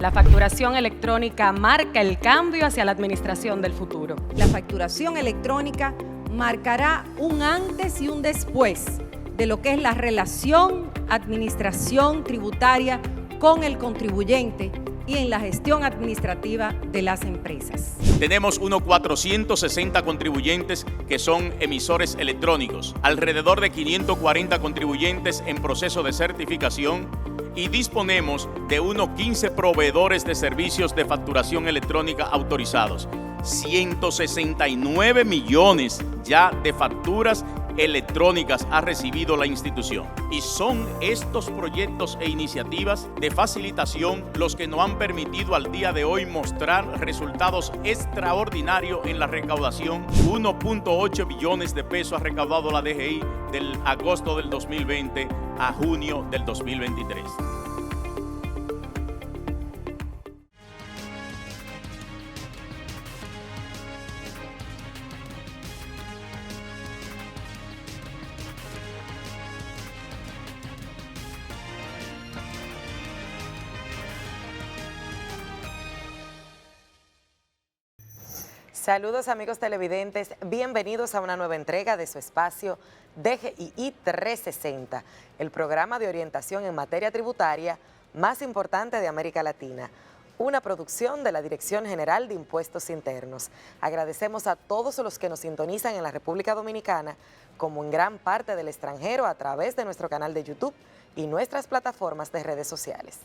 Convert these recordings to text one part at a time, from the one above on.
La facturación electrónica marca el cambio hacia la administración del futuro. La facturación electrónica marcará un antes y un después de lo que es la relación administración tributaria con el contribuyente y en la gestión administrativa de las empresas. Tenemos unos 460 contribuyentes que son emisores electrónicos, alrededor de 540 contribuyentes en proceso de certificación y disponemos de unos 15 proveedores de servicios de facturación electrónica autorizados. 169 millones ya de facturas electrónicas ha recibido la institución. Y son estos proyectos e iniciativas de facilitación los que nos han permitido al día de hoy mostrar resultados extraordinarios en la recaudación. 1.8 billones de pesos ha recaudado la DGI del agosto del 2020 a junio del 2023. Saludos amigos televidentes, bienvenidos a una nueva entrega de su espacio DGII 360, el programa de orientación en materia tributaria más importante de América Latina, una producción de la Dirección General de Impuestos Internos. Agradecemos a todos los que nos sintonizan en la República Dominicana, como en gran parte del extranjero a través de nuestro canal de YouTube y nuestras plataformas de redes sociales.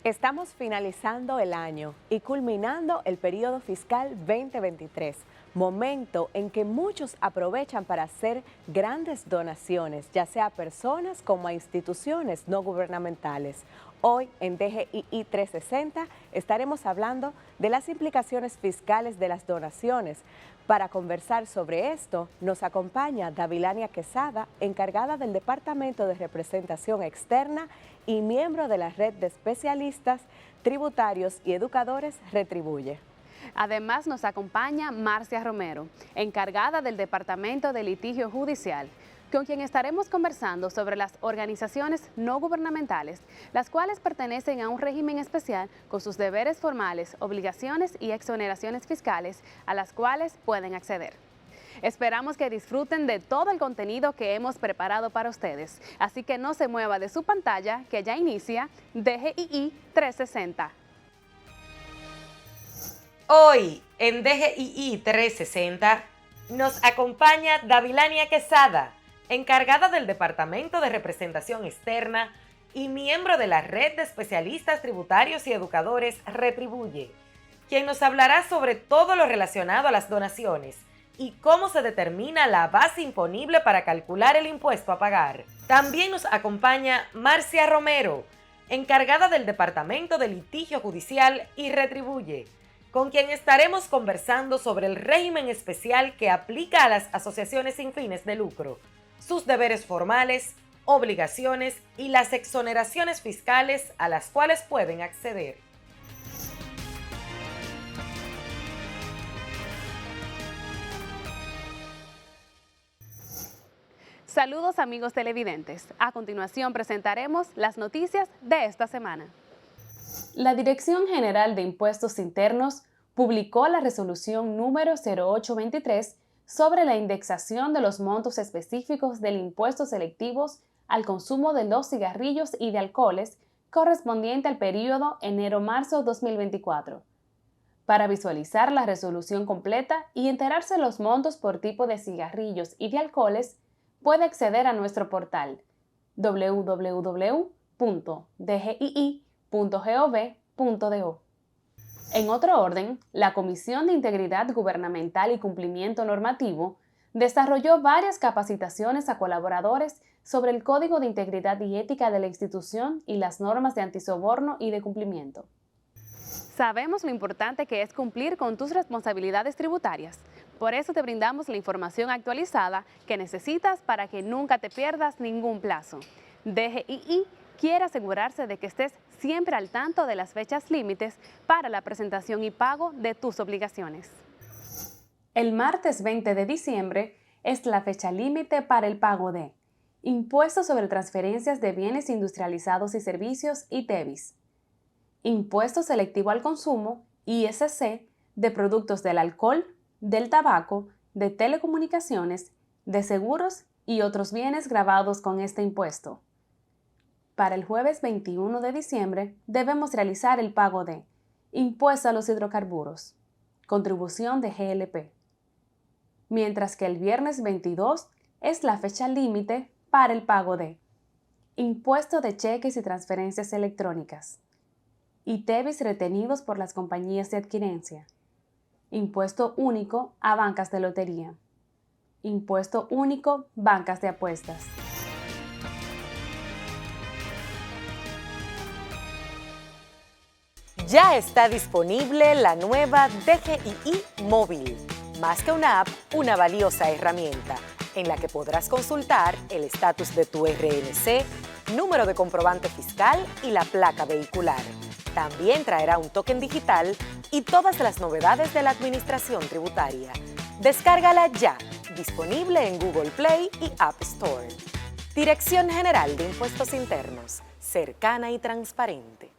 Estamos finalizando el año y culminando el periodo fiscal 2023, momento en que muchos aprovechan para hacer grandes donaciones, ya sea a personas como a instituciones no gubernamentales. Hoy en DGII 360 estaremos hablando de las implicaciones fiscales de las donaciones. Para conversar sobre esto, nos acompaña Davilania Quesada, encargada del Departamento de Representación Externa y miembro de la Red de Especialistas Tributarios y Educadores Retribuye. Además nos acompaña Marcia Romero, encargada del Departamento de Litigio Judicial, con quien estaremos conversando sobre las organizaciones no gubernamentales, las cuales pertenecen a un régimen especial con sus deberes formales, obligaciones y exoneraciones fiscales a las cuales pueden acceder. Esperamos que disfruten de todo el contenido que hemos preparado para ustedes, así que no se mueva de su pantalla, que ya inicia DGII 360. Hoy en DGII 360 nos acompaña Davilania Quesada, encargada del Departamento de Representación Externa y miembro de la Red de Especialistas Tributarios y Educadores Retribuye, quien nos hablará sobre todo lo relacionado a las donaciones y cómo se determina la base imponible para calcular el impuesto a pagar. También nos acompaña Marcia Romero, encargada del Departamento de Litigio Judicial y Retribuye, con quien estaremos conversando sobre el régimen especial que aplica a las asociaciones sin fines de lucro, sus deberes formales, obligaciones y las exoneraciones fiscales a las cuales pueden acceder. Saludos amigos televidentes. A continuación presentaremos las noticias de esta semana. La Dirección General de Impuestos Internos publicó la resolución número 0823 sobre la indexación de los montos específicos del impuesto selectivos al consumo de los cigarrillos y de alcoholes correspondiente al periodo enero-marzo 2024. Para visualizar la resolución completa y enterarse de los montos por tipo de cigarrillos y de alcoholes, puede acceder a nuestro portal www.dgii.gov.do. En otro orden, la Comisión de Integridad Gubernamental y Cumplimiento Normativo desarrolló varias capacitaciones a colaboradores sobre el Código de Integridad y Ética de la institución y las normas de antisoborno y de cumplimiento. Sabemos lo importante que es cumplir con tus responsabilidades tributarias. Por eso te brindamos la información actualizada que necesitas para que nunca te pierdas ningún plazo. DGII quiere asegurarse de que estés siempre al tanto de las fechas límites para la presentación y pago de tus obligaciones. El martes 20 de diciembre es la fecha límite para el pago de Impuestos sobre transferencias de bienes industrializados y servicios, ITEVIS, impuesto selectivo al consumo, ISC, de productos del alcohol, del tabaco, de telecomunicaciones, de seguros y otros bienes gravados con este impuesto. Para el jueves 21 de diciembre debemos realizar el pago de impuesto a los hidrocarburos, contribución de GLP, mientras que el viernes 22 es la fecha límite para el pago de impuesto de cheques y transferencias electrónicas, ITEVIS retenidos por las compañías de adquirencia, impuesto único a bancas de lotería, impuesto único bancas de apuestas. Ya está disponible la nueva DGII Móvil. Más que una app, una valiosa herramienta en la que podrás consultar el estatus de tu RNC, número de comprobante fiscal y la placa vehicular. También traerá un token digital y todas las novedades de la administración tributaria. Descárgala ya, disponible en Google Play y App Store. Dirección General de Impuestos Internos, cercana y transparente.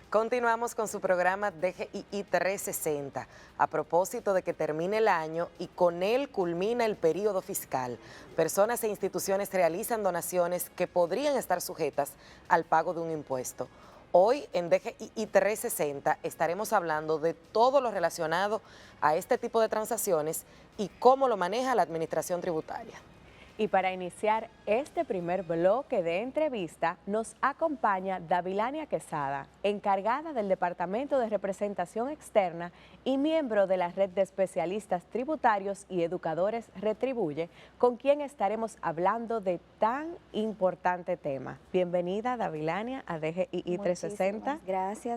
Continuamos con su programa DGII 360, a propósito de que termine el año y con él culmina el periodo fiscal. Personas e instituciones realizan donaciones que podrían estar sujetas al pago de un impuesto. Hoy en DGII 360 estaremos hablando de todo lo relacionado a este tipo de transacciones y cómo lo maneja la Administración Tributaria. Y para iniciar este primer bloque de entrevista, nos acompaña Davilania Quesada, encargada del Departamento de Representación Externa y miembro de la Red de Especialistas Tributarios y Educadores Retribuye, con quien estaremos hablando de tan importante tema. Bienvenida, Davilania, a DGII 360.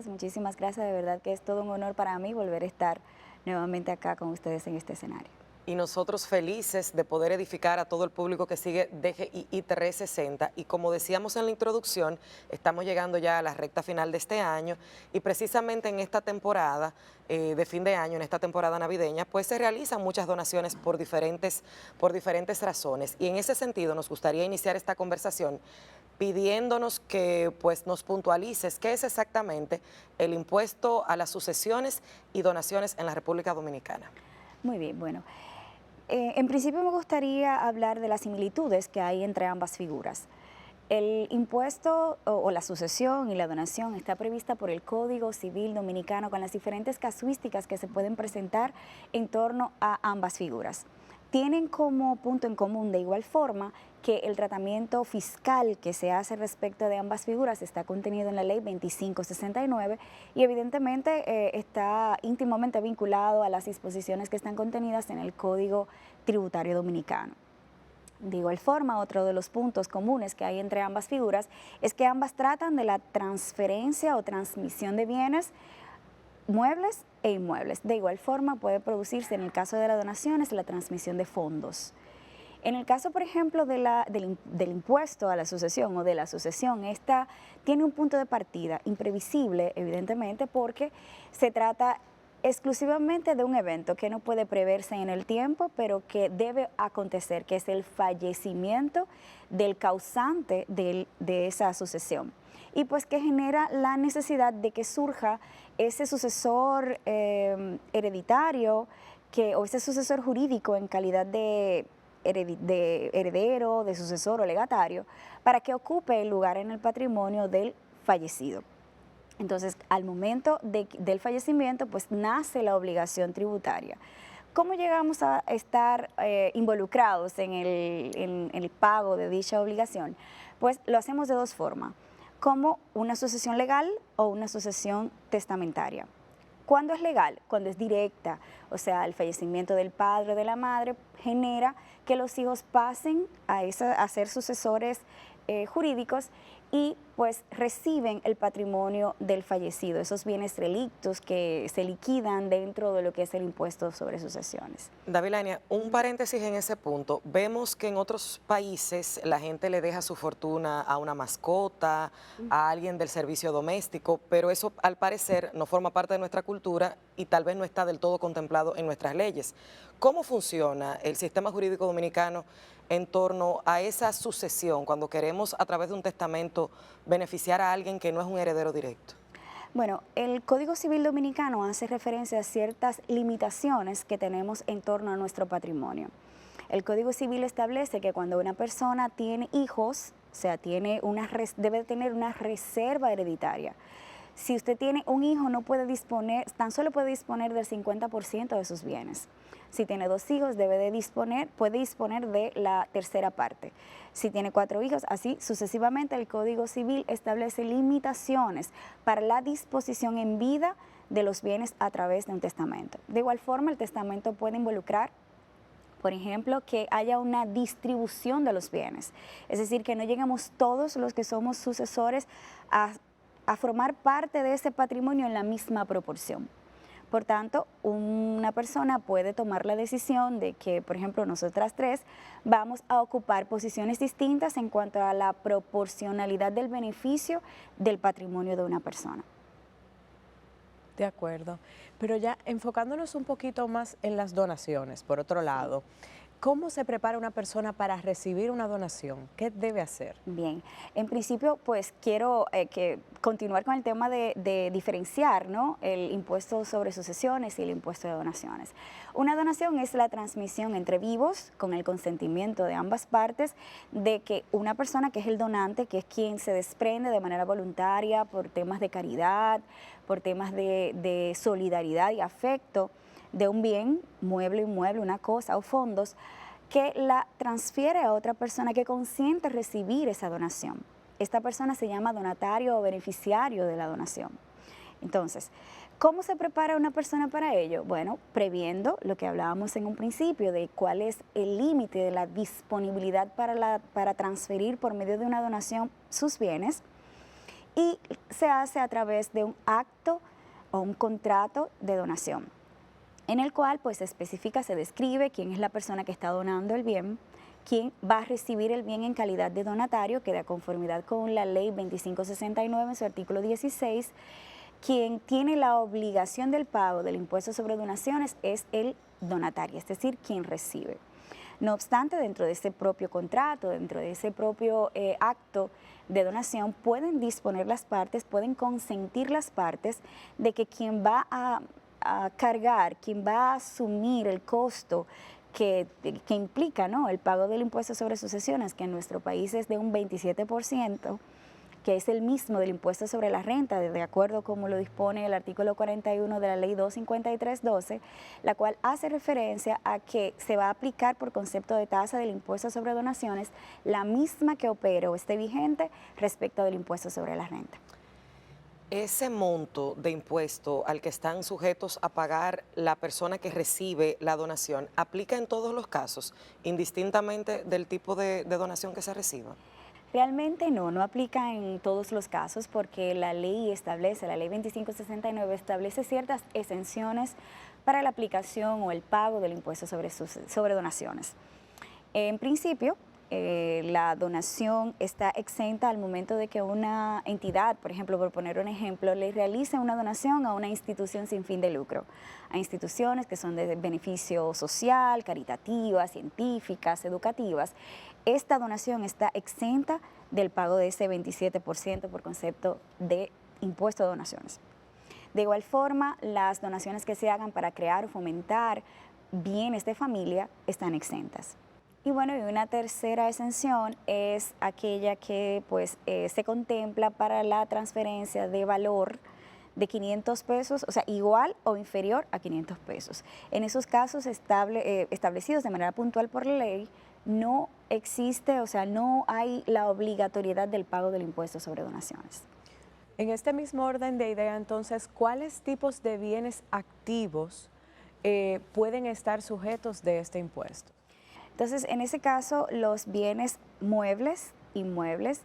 Muchísimas gracias, de verdad que es todo un honor para mí volver a estar nuevamente acá con ustedes en este escenario. Y nosotros felices de poder edificar a todo el público que sigue DGII 360. Y como decíamos en la introducción, estamos llegando ya a la recta final de este año y precisamente en esta temporada de fin de año, en esta temporada navideña, pues se realizan muchas donaciones por diferentes razones. Y en ese sentido nos gustaría iniciar esta conversación pidiéndonos que pues nos puntualices qué es exactamente el impuesto a las sucesiones y donaciones en la República Dominicana. Muy bien, bueno. En principio me gustaría hablar de las similitudes que hay entre ambas figuras. El impuesto o la sucesión y la donación está prevista por el Código Civil Dominicano con las diferentes casuísticas que se pueden presentar en torno a ambas figuras. Tienen como punto en común de igual forma que el tratamiento fiscal que se hace respecto de ambas figuras está contenido en la Ley 2569 y evidentemente está íntimamente vinculado a las disposiciones que están contenidas en el Código Tributario Dominicano. De igual forma, otro de los puntos comunes que hay entre ambas figuras es que ambas tratan de la transferencia o transmisión de bienes muebles e inmuebles. De igual forma puede producirse en el caso de las donaciones la transmisión de fondos. En el caso, por ejemplo, del impuesto a la sucesión o de la sucesión, esta tiene un punto de partida imprevisible, evidentemente, porque se trata exclusivamente de un evento que no puede preverse en el tiempo, pero que debe acontecer, que es el fallecimiento del causante de esa sucesión. Y pues que genera la necesidad de que surja ese sucesor hereditario o ese sucesor jurídico en calidad de heredero, de sucesor o legatario, para que ocupe el lugar en el patrimonio del fallecido. Entonces, al momento del fallecimiento, pues nace la obligación tributaria. ¿Cómo llegamos a estar involucrados en el pago de dicha obligación? Pues lo hacemos de dos formas, como una sucesión legal o una sucesión testamentaria. ¿Cuándo es legal? Cuando es directa, o sea, el fallecimiento del padre o de la madre genera que los hijos pasen a ser sucesores jurídicos y pues reciben el patrimonio del fallecido, esos bienes relictos que se liquidan dentro de lo que es el impuesto sobre sucesiones. Davilania, un paréntesis en ese punto. Vemos que en otros países la gente le deja su fortuna a una mascota, a alguien del servicio doméstico, pero eso al parecer no forma parte de nuestra cultura y tal vez no está del todo contemplado en nuestras leyes. ¿Cómo funciona el sistema jurídico dominicano en torno a esa sucesión cuando queremos a través de un testamento beneficiar a alguien que no es un heredero directo? Bueno, el Código Civil Dominicano hace referencia a ciertas limitaciones que tenemos en torno a nuestro patrimonio. El Código Civil establece que cuando una persona tiene hijos, o sea, debe tener una reserva hereditaria. Si usted tiene un hijo, no puede disponer, tan solo puede disponer del 50% de sus bienes. Si tiene 2 hijos, puede disponer de la tercera parte. Si tiene 4 hijos, así sucesivamente, el Código Civil establece limitaciones para la disposición en vida de los bienes a través de un testamento. De igual forma, el testamento puede involucrar, por ejemplo, que haya una distribución de los bienes. Es decir, que no lleguemos todos los que somos sucesores a formar parte de ese patrimonio en la misma proporción. Por tanto, una persona puede tomar la decisión de que, por ejemplo, nosotras 3 vamos a ocupar posiciones distintas en cuanto a la proporcionalidad del beneficio del patrimonio de una persona. De acuerdo, pero ya enfocándonos un poquito más en las donaciones, por otro lado, ¿cómo se prepara una persona para recibir una donación? ¿Qué debe hacer? Bien, en principio pues quiero continuar con el tema de diferenciar, ¿no?, el impuesto sobre sucesiones y el impuesto de donaciones. Una donación es la transmisión entre vivos, con el consentimiento de ambas partes, de que una persona que es el donante, que es quien se desprende de manera voluntaria por temas de caridad, por temas de solidaridad y afecto, de un bien, mueble, inmueble, una cosa o fondos, que la transfiere a otra persona que consiente recibir esa donación. Esta persona se llama donatario o beneficiario de la donación. Entonces, ¿cómo se prepara una persona para ello? Bueno, previendo lo que hablábamos en un principio de cuál es el límite de la disponibilidad para transferir por medio de una donación sus bienes, y se hace a través de un acto o un contrato de donación, en el cual pues se especifica, se describe quién es la persona que está donando el bien, quién va a recibir el bien en calidad de donatario, que de conformidad con la ley 2569 en su artículo 16, quien tiene la obligación del pago del impuesto sobre donaciones es el donatario, es decir, quien recibe. No obstante, dentro de ese propio contrato, dentro de ese propio acto de donación, pueden disponer las partes, pueden consentir las partes de que quien va a cargar, quien va a asumir el costo que implica, ¿no?, el pago del impuesto sobre sucesiones, que en nuestro país es de un 27%, que es el mismo del impuesto sobre la renta, de acuerdo como lo dispone el artículo 41 de la ley 253/12, la cual hace referencia a que se va a aplicar por concepto de tasa del impuesto sobre donaciones la misma que opere o esté vigente respecto del impuesto sobre la renta. Ese monto de impuesto al que están sujetos a pagar la persona que recibe la donación, ¿aplica en todos los casos, indistintamente del tipo de donación que se reciba? Realmente no aplica en todos los casos, porque la ley establece, la ley 2569 establece ciertas exenciones para la aplicación o el pago del impuesto sobre donaciones. En principio, la donación está exenta al momento de que una entidad, por ejemplo, por poner un ejemplo, le realice una donación a una institución sin fin de lucro, a instituciones que son de beneficio social, caritativas, científicas, educativas. Esta donación está exenta del pago de ese 27% por concepto de impuesto de donaciones. De igual forma, las donaciones que se hagan para crear o fomentar bienes de familia están exentas. Y bueno, y una tercera exención es aquella que pues se contempla para la transferencia de valor de 500 pesos, o sea, igual o inferior a 500 pesos. En esos casos establecidos de manera puntual por la ley, no existe, o sea, no hay la obligatoriedad del pago del impuesto sobre donaciones. En este mismo orden de idea, entonces, ¿cuáles tipos de bienes activos pueden estar sujetos de este impuesto? Entonces, en ese caso, los bienes muebles, inmuebles,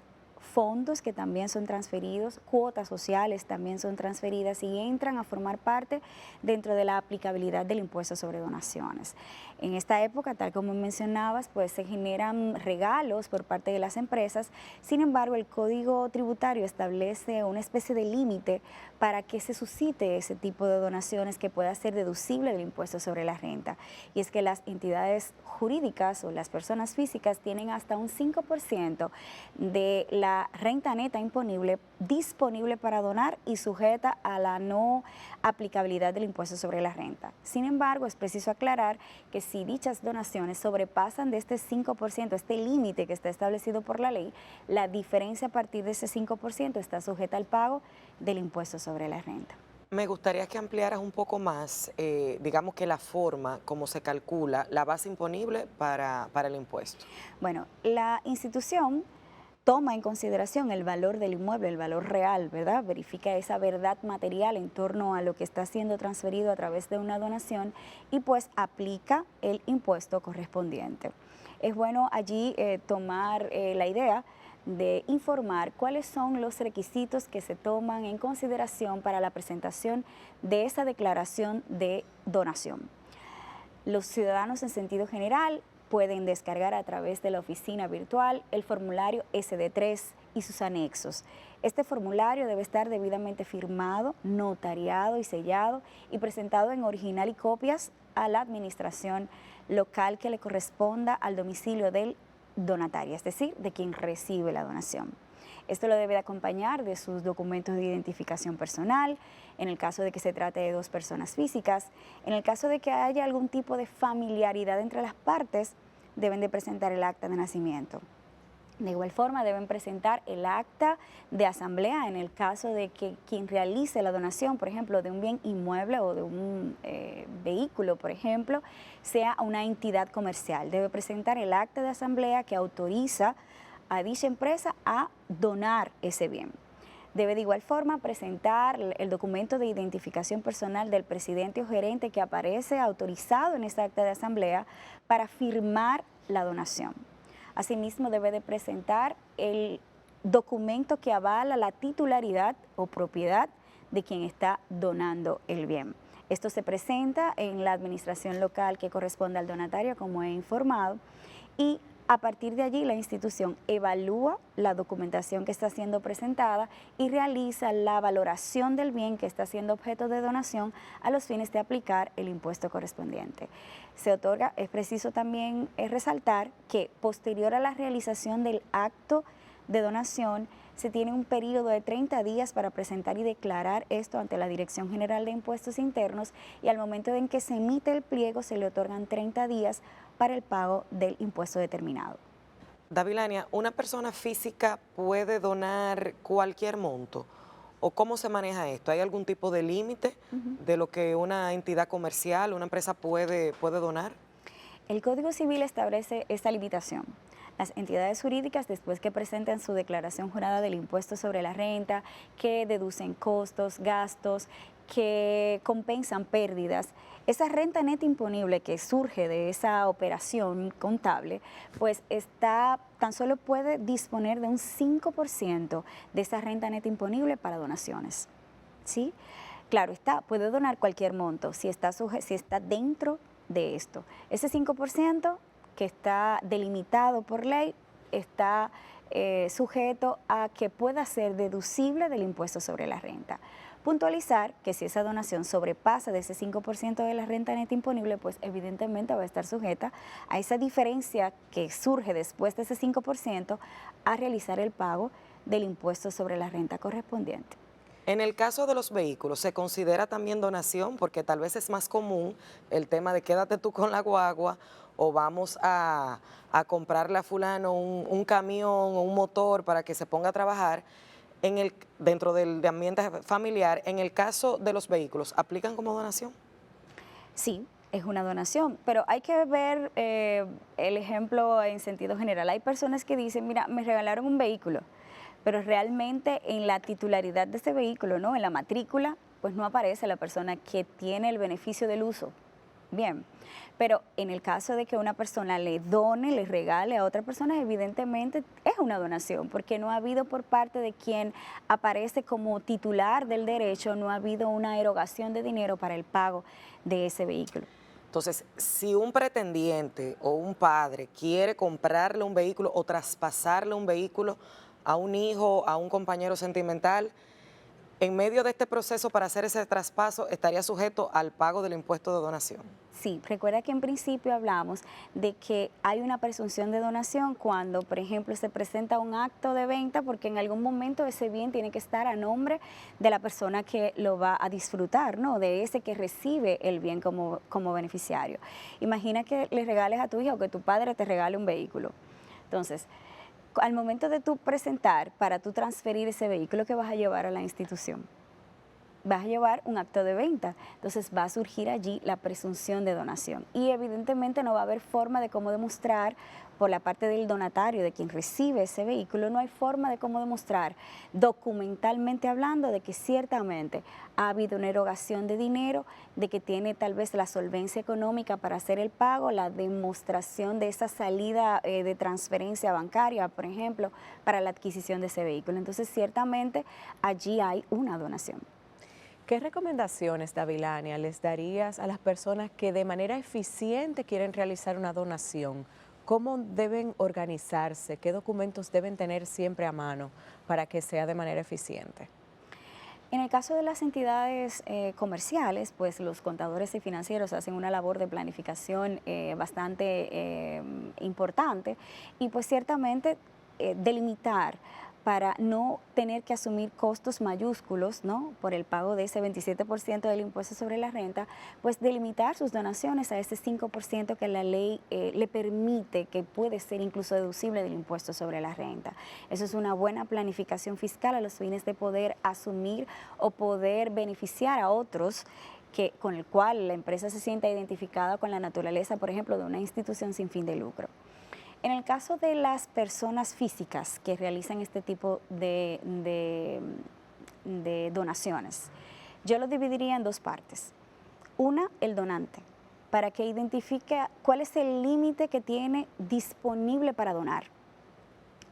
fondos que también son transferidos, cuotas sociales también son transferidas y entran a formar parte dentro de la aplicabilidad del impuesto sobre donaciones. En esta época, tal como mencionabas, pues se generan regalos por parte de las empresas. Sin embargo, el Código Tributario establece una especie de límite para que se suscite ese tipo de donaciones que pueda ser deducible del impuesto sobre la renta. Y es que las entidades jurídicas o las personas físicas tienen hasta un 5% de la renta neta imponible disponible para donar y sujeta a la no aplicabilidad del impuesto sobre la renta. Sin embargo, es preciso aclarar que si dichas donaciones sobrepasan de este 5%, este límite que está establecido por la ley, la diferencia a partir de ese 5% está sujeta al pago del impuesto sobre la renta. Me gustaría que ampliaras un poco más, digamos que la forma como se calcula la base imponible para el impuesto. Bueno, la institución toma en consideración el valor del inmueble, el valor real, ¿verdad? Verifica esa verdad material en torno a lo que está siendo transferido a través de una donación y pues aplica el impuesto correspondiente. Es bueno allí tomar la idea de informar cuáles son los requisitos que se toman en consideración para la presentación de esa declaración de donación. Los ciudadanos en sentido general pueden descargar a través de la oficina virtual el formulario SD3 y sus anexos. Este formulario debe estar debidamente firmado, notariado y sellado y presentado en original y copias a la administración local que le corresponda al domicilio del donatario, es decir, de quien recibe la donación. Esto lo debe de acompañar de sus documentos de identificación personal, en el caso de que se trate de dos personas físicas. En el caso de que haya algún tipo de familiaridad entre las partes, deben de presentar el acta de nacimiento. De igual forma, deben presentar el acta de asamblea en el caso de que quien realice la donación, por ejemplo, de un bien inmueble o de un vehículo, por ejemplo, sea una entidad comercial. Debe presentar el acta de asamblea que autoriza a dicha empresa a donar ese bien. Debe de igual forma presentar el documento de identificación personal del presidente o gerente que aparece autorizado en esta acta de asamblea para firmar la donación. Asimismo, debe de presentar el documento que avala la titularidad o propiedad de quien está donando el bien. Esto se presenta en la administración local que corresponde al donatario, como he informado, y a partir de allí la institución evalúa la documentación que está siendo presentada y realiza la valoración del bien que está siendo objeto de donación a los fines de aplicar el impuesto correspondiente. Se otorga, es preciso también resaltar que posterior a la realización del acto de donación se tiene un periodo de 30 días para presentar y declarar esto ante la Dirección General de Impuestos Internos y al momento en que se emite el pliego se le otorgan 30 días para el pago del impuesto determinado. Davilania, ¿una persona física puede donar cualquier monto? ¿O cómo se maneja esto? ¿Hay algún tipo de límite de lo que una entidad comercial, una empresa puede donar? El Código Civil establece esta limitación. Las entidades jurídicas, después que presenten su declaración jurada del impuesto sobre la renta, que deducen costos, gastos, que compensan pérdidas, esa renta neta imponible que surge de esa operación contable, pues tan solo puede disponer de un 5% de esa renta neta imponible para donaciones. ¿Sí? Claro está, puede donar cualquier monto si está dentro de esto. Ese 5% que está delimitado por ley está sujeto a que pueda ser deducible del impuesto sobre la renta. Puntualizar que si esa donación sobrepasa de ese 5% de la renta neta imponible, pues evidentemente va a estar sujeta a esa diferencia que surge después de ese 5% a realizar el pago del impuesto sobre la renta correspondiente. En el caso de los vehículos, ¿se considera también donación? Porque tal vez es más común el tema de quédate tú con la guagua o vamos a comprarle a fulano un camión o un motor para que se ponga a trabajar dentro del ambiente familiar. En el caso de los vehículos, ¿aplican como donación? Sí, es una donación, pero hay que ver el ejemplo en sentido general. Hay personas que dicen, mira, me regalaron un vehículo, pero realmente en la titularidad de ese vehículo, ¿no? En la matrícula, pues no aparece la persona que tiene el beneficio del uso bien. Pero en el caso de que una persona le done, le regale a otra persona, evidentemente es una donación, porque no ha habido por parte de quien aparece como titular del derecho, no ha habido una erogación de dinero para el pago de ese vehículo. Entonces, si un pretendiente o un padre quiere comprarle un vehículo o traspasarle un vehículo a un hijo, a un compañero sentimental, en medio de este proceso para hacer ese traspaso estaría sujeto al pago del impuesto de donación. Sí, recuerda que en principio hablamos de que hay una presunción de donación cuando, por ejemplo, se presenta un acto de venta, porque en algún momento ese bien tiene que estar a nombre de la persona que lo va a disfrutar, ¿no? De ese que recibe el bien como beneficiario. Imagina que le regales a tu hijo o que tu padre te regale un vehículo. Entonces, al momento de tú presentar para tú transferir ese vehículo, ¿qué vas a llevar a la institución? Vas a llevar un acto de venta, entonces va a surgir allí la presunción de donación y evidentemente no va a haber forma de cómo demostrar por la parte del donatario, de quien recibe ese vehículo, no hay forma de cómo demostrar documentalmente hablando de que ciertamente ha habido una erogación de dinero, de que tiene tal vez la solvencia económica para hacer el pago, la demostración de esa salida de transferencia bancaria, por ejemplo, para la adquisición de ese vehículo. Entonces ciertamente allí hay una donación. ¿Qué recomendaciones, Davilania, les darías a las personas que de manera eficiente quieren realizar una donación? ¿Cómo deben organizarse? ¿Qué documentos deben tener siempre a mano para que sea de manera eficiente? En el caso de las entidades comerciales, pues los contadores y financieros hacen una labor de planificación bastante importante y pues ciertamente delimitar para no tener que asumir costos mayúsculos, ¿no? Por el pago de ese 27% del impuesto sobre la renta, pues delimitar sus donaciones a ese 5% que la ley le permite, que puede ser incluso deducible del impuesto sobre la renta. Eso es una buena planificación fiscal a los fines de poder asumir o poder beneficiar a otros con el cual la empresa se sienta identificada con la naturaleza, por ejemplo, de una institución sin fin de lucro. En el caso de las personas físicas que realizan este tipo de donaciones, yo lo dividiría en dos partes. Una, el donante, para que identifique cuál es el límite que tiene disponible para donar,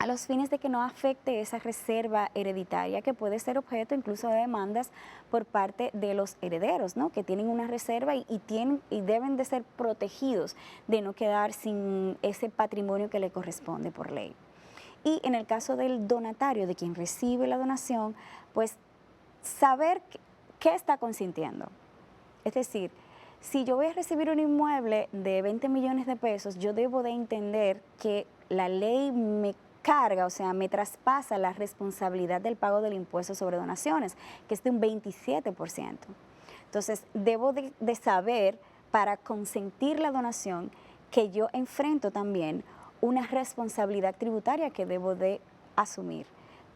a los fines de que no afecte esa reserva hereditaria que puede ser objeto incluso de demandas por parte de los herederos, ¿no? Que tienen una reserva y deben de ser protegidos de no quedar sin ese patrimonio que le corresponde por ley. Y en el caso del donatario, de quien recibe la donación, pues saber qué está consintiendo. Es decir, si yo voy a recibir un inmueble de 20 millones de pesos, yo debo de entender que la ley me carga, o sea, me traspasa la responsabilidad del pago del impuesto sobre donaciones, que es de un 27%. Entonces, debo de saber, para consentir la donación, que yo enfrento también una responsabilidad tributaria que debo de asumir.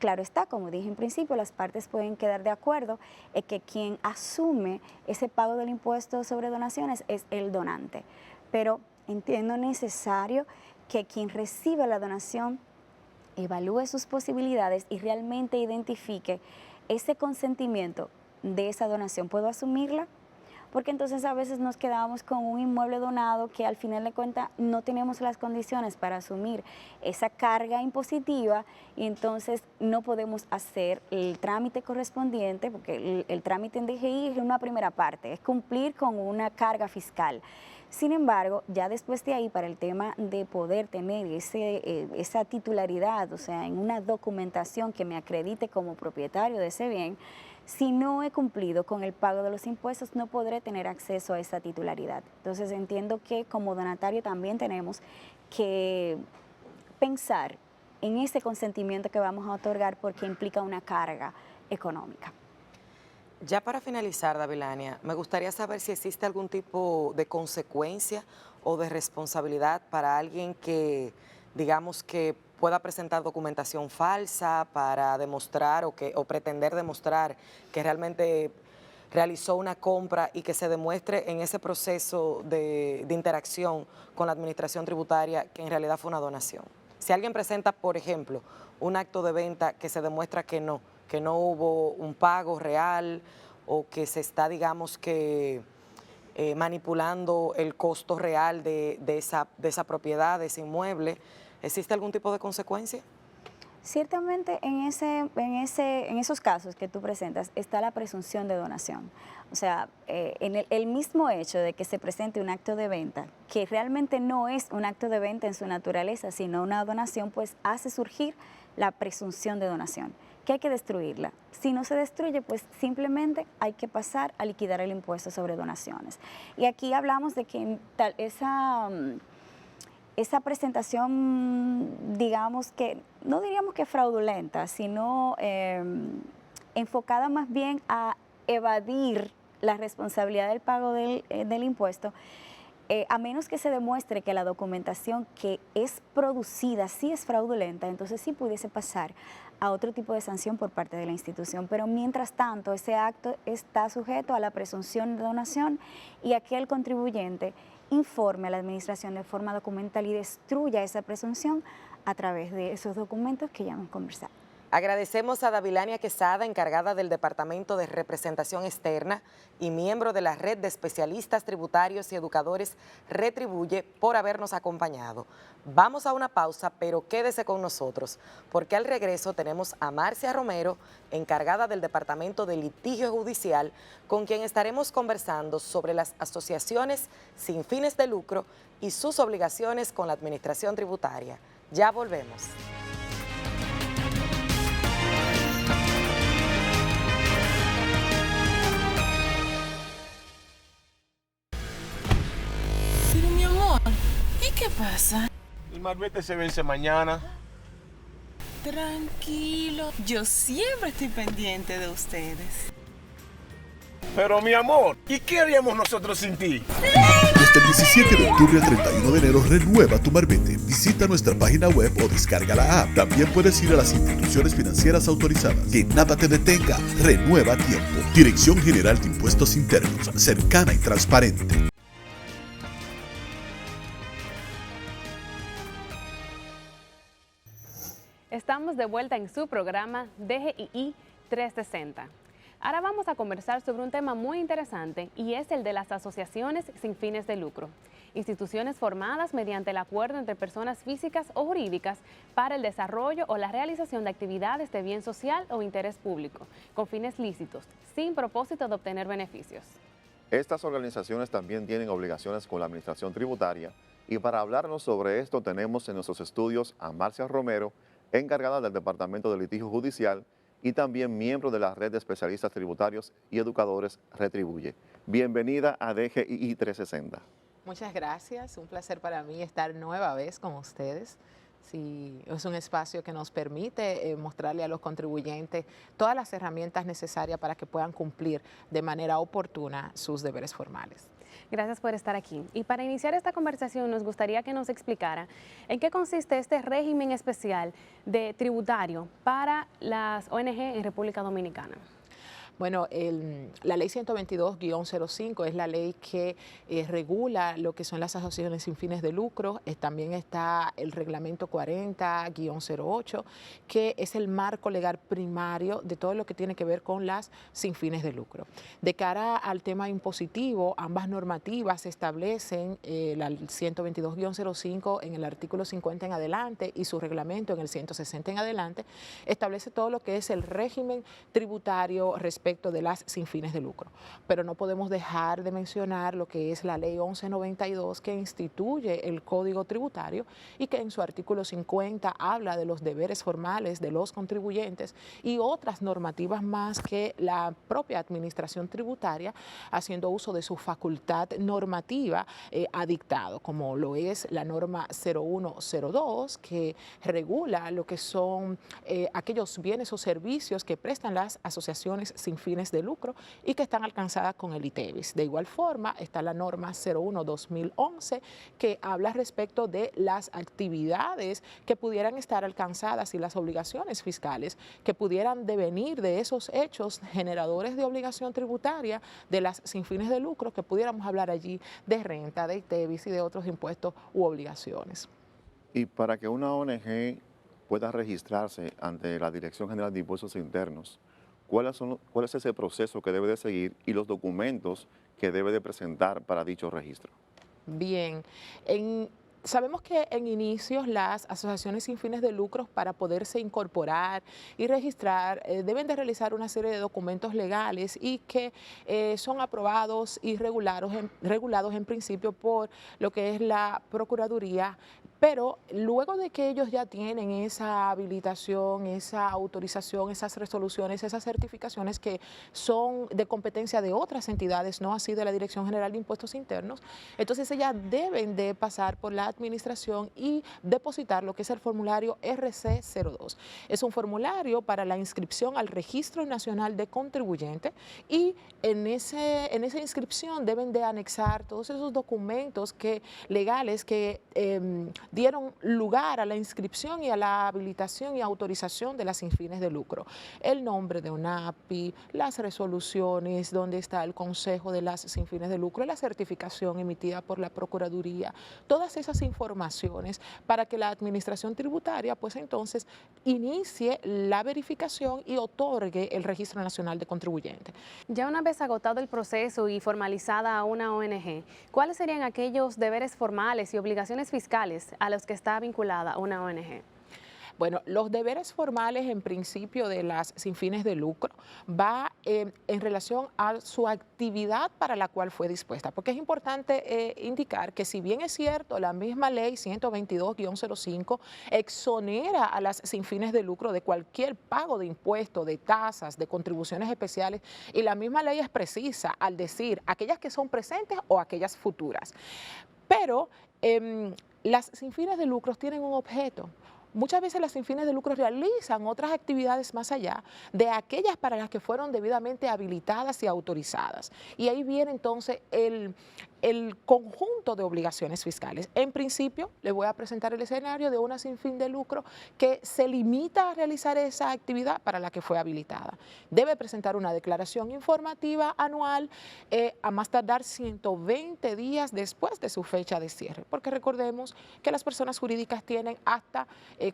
Claro está, como dije en principio, las partes pueden quedar de acuerdo en que quien asume ese pago del impuesto sobre donaciones es el donante, pero entiendo necesario que quien recibe la donación evalúe sus posibilidades y realmente identifique ese consentimiento de esa donación. ¿Puedo asumirla? Porque entonces a veces nos quedamos con un inmueble donado que al final de cuentas no tenemos las condiciones para asumir esa carga impositiva y entonces no podemos hacer el trámite correspondiente, porque el trámite en DGI es una primera parte, es cumplir con una carga fiscal. Sin embargo, ya después de ahí, para el tema de poder tener esa titularidad, o sea, en una documentación que me acredite como propietario de ese bien, si no he cumplido con el pago de los impuestos, no podré tener acceso a esa titularidad. Entonces entiendo que como donatario también tenemos que pensar en ese consentimiento que vamos a otorgar porque implica una carga económica. Ya para finalizar, Davilania, me gustaría saber si existe algún tipo de consecuencia o de responsabilidad para alguien que, digamos, que pueda presentar documentación falsa para demostrar o pretender demostrar que realmente realizó una compra y que se demuestre en ese proceso de interacción con la administración tributaria que en realidad fue una donación. Si alguien presenta, por ejemplo, un acto de venta que se demuestra que no hubo un pago real o que se está, digamos, que manipulando el costo real de esa propiedad, de ese inmueble. ¿Existe algún tipo de consecuencia? Ciertamente en esos casos que tú presentas está la presunción de donación. O sea, en el mismo hecho de que se presente un acto de venta, que realmente no es un acto de venta en su naturaleza, sino una donación, pues hace surgir la presunción de donación, que hay que destruirla. Si no se destruye, pues simplemente hay que pasar a liquidar el impuesto sobre donaciones. Y aquí hablamos de que esa presentación, digamos que, no diríamos que fraudulenta, sino enfocada más bien a evadir la responsabilidad del pago del impuesto, a menos que se demuestre que la documentación que es producida sí es fraudulenta, entonces sí pudiese pasar a otro tipo de sanción por parte de la institución. Pero mientras tanto, ese acto está sujeto a la presunción de donación y a que el contribuyente informe a la administración de forma documental y destruya esa presunción a través de esos documentos que ya hemos conversado. Agradecemos a Davilania Quesada, encargada del Departamento de Representación Externa y miembro de la Red de Especialistas Tributarios y Educadores Retribuye, por habernos acompañado. Vamos a una pausa, pero quédese con nosotros, porque al regreso tenemos a Marcia Romero, encargada del Departamento de Litigio Judicial, con quien estaremos conversando sobre las asociaciones sin fines de lucro y sus obligaciones con la administración tributaria. Ya volvemos. Pero mi amor, ¿y qué pasa? El malvete se vence mañana. Tranquilo, yo siempre estoy pendiente de ustedes. Pero mi amor, ¿y qué haríamos nosotros sin ti? Desde el 17 de octubre al 31 de enero renueva tu marbete. Visita nuestra página web o descarga la app. También puedes ir a las instituciones financieras autorizadas. Que nada te detenga. Renueva a tiempo. Dirección General de Impuestos Internos. Cercana y transparente. Estamos de vuelta en su programa DGII 360. Ahora vamos a conversar sobre un tema muy interesante y es el de las asociaciones sin fines de lucro. Instituciones formadas mediante el acuerdo entre personas físicas o jurídicas para el desarrollo o la realización de actividades de bien social o interés público, con fines lícitos, sin propósito de obtener beneficios. Estas organizaciones también tienen obligaciones con la administración tributaria y para hablarnos sobre esto tenemos en nuestros estudios a Marcia Romero, encargada del Departamento de Litigio Judicial y también miembro de la Red de Especialistas Tributarios y Educadores Retribuye. Bienvenida a DGII 360. Muchas gracias, un placer para mí estar nueva vez con ustedes. Sí, es un espacio que nos permite mostrarle a los contribuyentes todas las herramientas necesarias para que puedan cumplir de manera oportuna sus deberes formales. Gracias por estar aquí. Y para iniciar esta conversación nos gustaría que nos explicara en qué consiste este régimen especial de tributario para las ONG en República Dominicana. Bueno, la ley 122-05 es la ley que regula lo que son las asociaciones sin fines de lucro. También está el reglamento 40-08, que es el marco legal primario de todo lo que tiene que ver con las sin fines de lucro. De cara al tema impositivo, ambas normativas establecen la 122-05 en el artículo 50 en adelante y su reglamento en el 160 en adelante, establece todo lo que es el régimen tributario respecto de las sin fines de lucro. Pero no podemos dejar de mencionar lo que es la ley 1192 que instituye el Código Tributario y que en su artículo 50 habla de los deberes formales de los contribuyentes y otras normativas más que la propia administración tributaria, haciendo uso de su facultad normativa, ha dictado, como lo es la norma 0102 que regula lo que son aquellos bienes o servicios que prestan las asociaciones sin fines de lucro y que están alcanzadas con el ITEVIS. De igual forma está la norma 01-2011 que habla respecto de las actividades que pudieran estar alcanzadas y las obligaciones fiscales que pudieran devenir de esos hechos generadores de obligación tributaria de las sin fines de lucro, que pudiéramos hablar allí de renta, de ITEVIS y de otros impuestos u obligaciones. Y para que una ONG pueda registrarse ante la Dirección General de Impuestos Internos, ¿cuál es ese proceso que debe de seguir y los documentos que debe de presentar para dicho registro? Bien, sabemos que en inicios las asociaciones sin fines de lucro, para poderse incorporar y registrar, deben de realizar una serie de documentos legales y que son aprobados y regulados en principio por lo que es la Procuraduría. Pero luego de que ellos ya tienen esa habilitación, esa autorización, esas resoluciones, esas certificaciones que son de competencia de otras entidades, no así de la Dirección General de Impuestos Internos, entonces ellas deben de pasar por la administración y depositar lo que es el formulario RC02. Es un formulario para la inscripción al Registro Nacional de Contribuyentes y en esa inscripción deben de anexar todos esos documentos legales que dieron lugar a la inscripción y a la habilitación y autorización de las sin fines de lucro. El nombre de ONAPI, las resoluciones donde está el Consejo de las sin fines de lucro, la certificación emitida por la Procuraduría, todas esas informaciones para que la Administración Tributaria pues entonces inicie la verificación y otorgue el Registro Nacional de Contribuyentes. Ya una vez agotado el proceso y formalizada una ONG, ¿cuáles serían aquellos deberes formales y obligaciones fiscales a los que está vinculada una ONG? Bueno, los deberes formales en principio de las sin fines de lucro va en relación a su actividad para la cual fue dispuesta, porque es importante indicar que si bien es cierto, la misma ley 122-05 exonera a las sin fines de lucro de cualquier pago de impuestos, de tasas, de contribuciones especiales, y la misma ley es precisa al decir aquellas que son presentes o aquellas futuras. Pero las sin fines de lucro tienen un objeto. Muchas veces las sin fines de lucro realizan otras actividades más allá de aquellas para las que fueron debidamente habilitadas y autorizadas. Y ahí viene entonces el conjunto de obligaciones fiscales. En principio, le voy a presentar el escenario de una sin fin de lucro que se limita a realizar esa actividad para la que fue habilitada. Debe presentar una declaración informativa anual a más tardar 120 días después de su fecha de cierre, porque recordemos que las personas jurídicas tienen hasta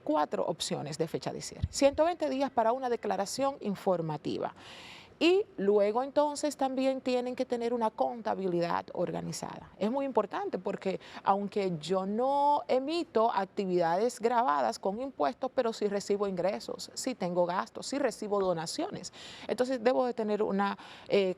4 opciones de fecha de cierre. 120 días para una declaración informativa. Y luego entonces también tienen que tener una contabilidad organizada. Es muy importante porque aunque yo no emito actividades grabadas con impuestos, pero sí recibo ingresos, sí tengo gastos, sí recibo donaciones. Entonces debo de tener una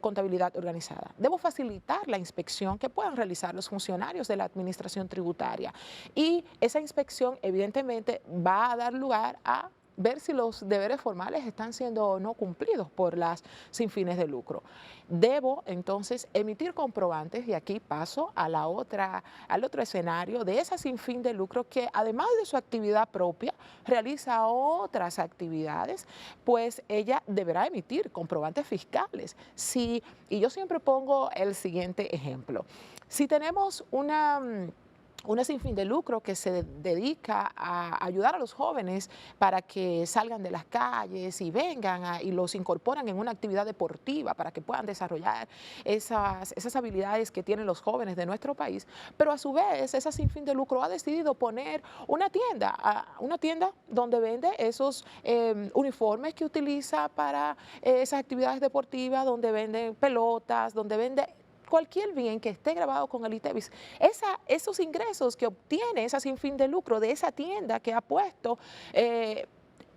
contabilidad organizada. Debo facilitar la inspección que puedan realizar los funcionarios de la Administración Tributaria. Y esa inspección evidentemente va a dar lugar a ver si los deberes formales están siendo o no cumplidos por las sin fines de lucro. Debo entonces emitir comprobantes, y aquí paso a al otro escenario de esa sin fin de lucro que además de su actividad propia realiza otras actividades, pues ella deberá emitir comprobantes fiscales. Y yo siempre pongo el siguiente ejemplo. Si tenemos una sin fin de lucro que se dedica a ayudar a los jóvenes para que salgan de las calles y vengan y los incorporan en una actividad deportiva para que puedan desarrollar esas habilidades que tienen los jóvenes de nuestro país, pero a su vez esa sin fin de lucro ha decidido poner una tienda donde vende esos uniformes que utiliza para esas actividades deportivas, donde vende pelotas, donde vende cualquier bien que esté grabado con el ITEVIS. Esos ingresos que obtiene esa sin fin de lucro de esa tienda que ha puesto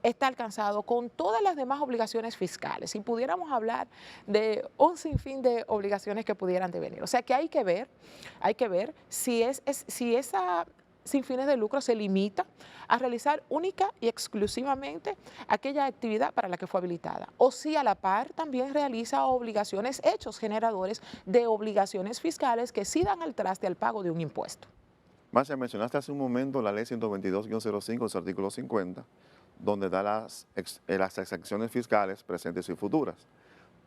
está alcanzado con todas las demás obligaciones fiscales. Si pudiéramos hablar de un sinfín de obligaciones que pudieran devenir. O sea que hay que ver si esa sin fines de lucro se limita a realizar única y exclusivamente aquella actividad para la que fue habilitada, o si a la par también realiza obligaciones, hechos generadores de obligaciones fiscales que sí dan al traste al pago de un impuesto. Marcia, mencionaste hace un momento la ley 122-05, su artículo 50, donde da las exenciones fiscales presentes y futuras.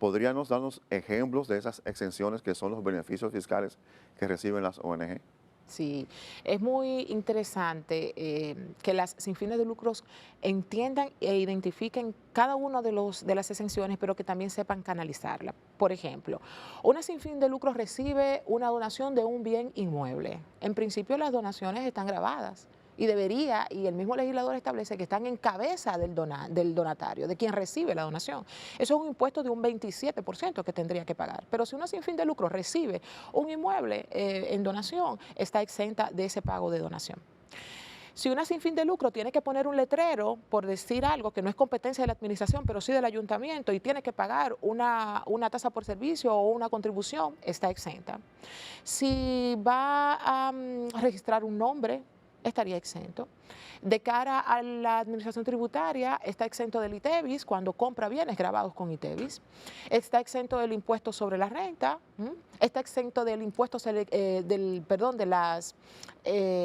¿Podríamos darnos ejemplos de esas exenciones que son los beneficios fiscales que reciben las ONG? Sí, es muy interesante que las sin fines de lucros entiendan e identifiquen cada uno de las exenciones, pero que también sepan canalizarla. Por ejemplo, una sin fin de lucro recibe una donación de un bien inmueble. En principio las donaciones están grabadas y debería, y el mismo legislador establece que están en cabeza del donatario, de quien recibe la donación. Eso es un impuesto de un 27% que tendría que pagar. Pero si una sin fin de lucro recibe un inmueble en donación, está exenta de ese pago de donación. Si una sin fin de lucro tiene que poner un letrero por decir algo que no es competencia de la administración, pero sí del ayuntamiento, y tiene que pagar una tasa por servicio o una contribución, está exenta. Si va a registrar un nombre, estaría exento. De cara a la administración tributaria, está exento del ITEVIS cuando compra bienes grabados con ITEVIS, está exento del impuesto sobre la renta, está exento del impuesto de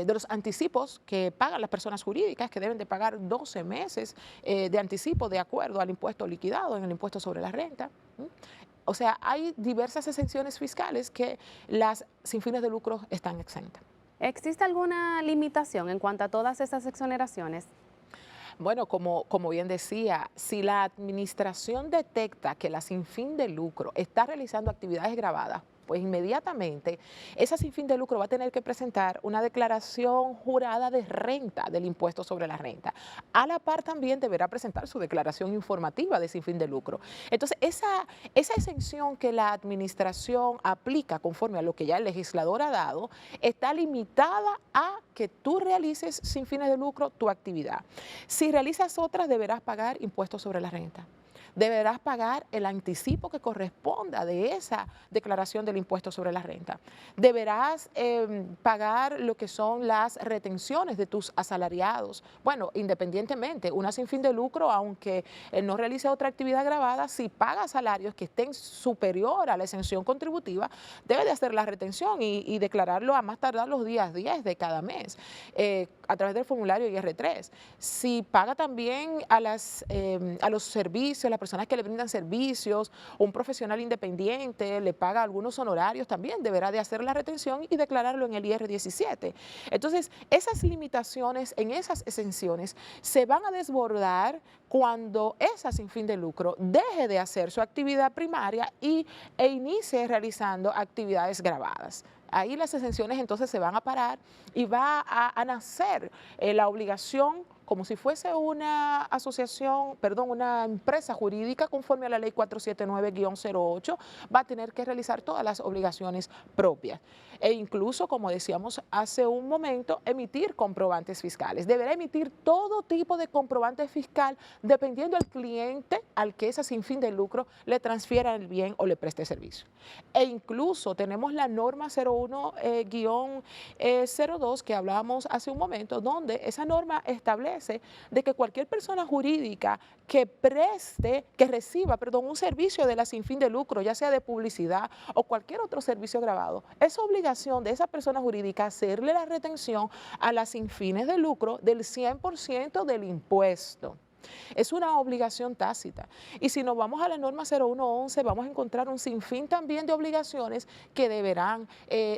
los anticipos que pagan las personas jurídicas, que deben de pagar 12 meses de anticipo de acuerdo al impuesto liquidado en el impuesto sobre la renta. O sea, hay diversas exenciones fiscales que las sin fines de lucro están exentas. ¿Existe alguna limitación en cuanto a todas esas exoneraciones? Bueno, como bien decía, si la administración detecta que la sin fin de lucro está realizando actividades gravadas, pues inmediatamente esa sin fin de lucro va a tener que presentar una declaración jurada de renta del impuesto sobre la renta. A la par también deberá presentar su declaración informativa de sin fin de lucro. Entonces, esa exención que la administración aplica conforme a lo que ya el legislador ha dado, está limitada a que tú realices sin fines de lucro tu actividad. Si realizas otras, deberás pagar impuestos sobre la renta. Deberás pagar el anticipo que corresponda de esa declaración del impuesto sobre la renta. Deberás pagar lo que son las retenciones de tus asalariados. Bueno, independientemente, una sin fin de lucro, aunque no realice otra actividad gravada, si paga salarios que estén superior a la exención contributiva, debe de hacer la retención y declararlo a más tardar los días 10 de cada mes a través del formulario IR3. Si paga también a los servicios, las personas que le brindan servicios, un profesional independiente le paga algunos honorarios, también deberá de hacer la retención y declararlo en el IR17. Entonces, esas limitaciones en esas exenciones se van a desbordar cuando esa sin fin de lucro deje de hacer su actividad primaria e inicie realizando actividades gravadas. Ahí las exenciones entonces se van a parar y va a nacer la obligación, como si fuese una una empresa jurídica conforme a la ley 479-08, va a tener que realizar todas las obligaciones propias. E incluso, como decíamos hace un momento, emitir comprobantes fiscales. Deberá emitir todo tipo de comprobante fiscal dependiendo del cliente al que esa sin fin de lucro le transfiera el bien o le preste servicio. E incluso tenemos la norma 01-02 que hablábamos hace un momento, donde esa norma establece de que cualquier persona jurídica que reciba un servicio de la sin fin de lucro, ya sea de publicidad o cualquier otro servicio grabado, es obligación de esa persona jurídica hacerle la retención a las sin fines de lucro del 100% del impuesto. Es una obligación tácita. Y si nos vamos a la norma 0111, vamos a encontrar un sinfín también de obligaciones que deberán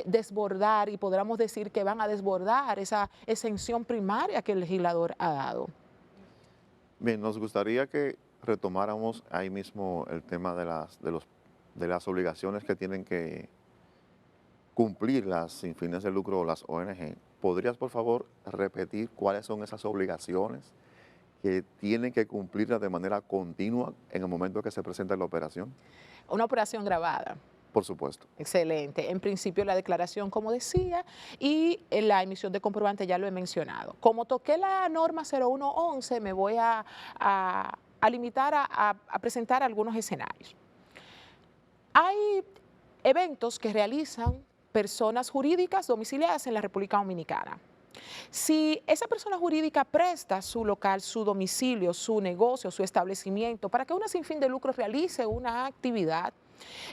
desbordar, y podríamos decir que van a desbordar esa exención primaria que el legislador ha dado. Bien, nos gustaría que retomáramos ahí mismo el tema de las obligaciones que tienen que cumplir las sin fines de lucro o las ONG. ¿Podrías, por favor, repetir cuáles son esas obligaciones que tienen que cumplirlas de manera continua en el momento que se presenta la operación? Una operación grabada. Por supuesto. Excelente. En principio la declaración, como decía, y la emisión de comprobante ya lo he mencionado. Como toqué la norma 0111, me voy a limitar a presentar algunos escenarios. Hay eventos que realizan personas jurídicas domiciliadas en la República Dominicana. Si esa persona jurídica presta su local, su domicilio, su negocio, su establecimiento para que una sin fin de lucro realice una actividad,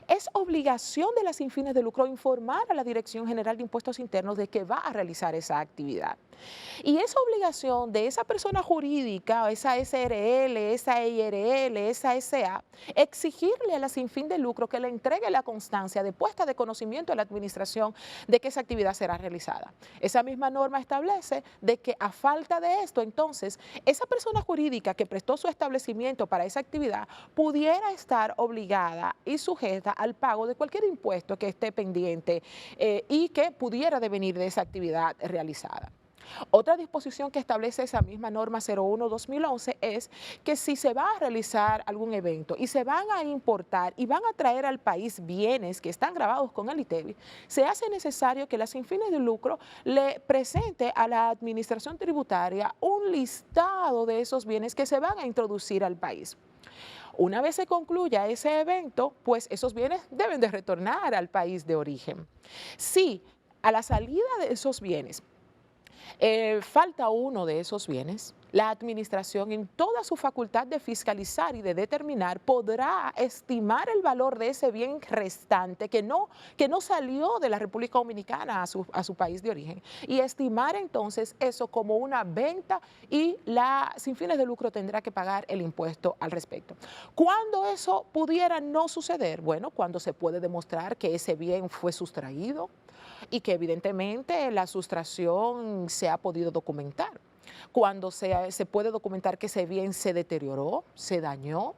es obligación de las sin fines de lucro informar a la Dirección General de Impuestos Internos de que va a realizar esa actividad. Y es obligación de esa persona jurídica, esa SRL, esa IRL, esa SA, exigirle a la sin fin de lucro que le entregue la constancia de puesta de conocimiento a la administración de que esa actividad será realizada. Esa misma norma establece de que a falta de esto, entonces, esa persona jurídica que prestó su establecimiento para esa actividad pudiera estar obligada y sujeta al pago de cualquier impuesto que esté pendiente y que pudiera devenir de esa actividad realizada. Otra disposición que establece esa misma norma 01/2011 es que si se va a realizar algún evento y se van a importar y van a traer al país bienes que están grabados con el ITEVI, se hace necesario que la sin fines de lucro le presente a la administración tributaria un listado de esos bienes que se van a introducir al país. Una vez se concluya ese evento, pues esos bienes deben de retornar al país de origen. Si a la salida de esos bienes falta uno de esos bienes, la administración en toda su facultad de fiscalizar y de determinar podrá estimar el valor de ese bien restante que no salió de la República Dominicana a su país de origen y estimar entonces eso como una venta y la sin fines de lucro tendrá que pagar el impuesto al respecto. ¿Cuándo eso pudiera no suceder? Bueno, cuando se puede demostrar que ese bien fue sustraído y que evidentemente la sustracción se ha podido documentar. Cuando se puede documentar que ese bien se deterioró, se dañó,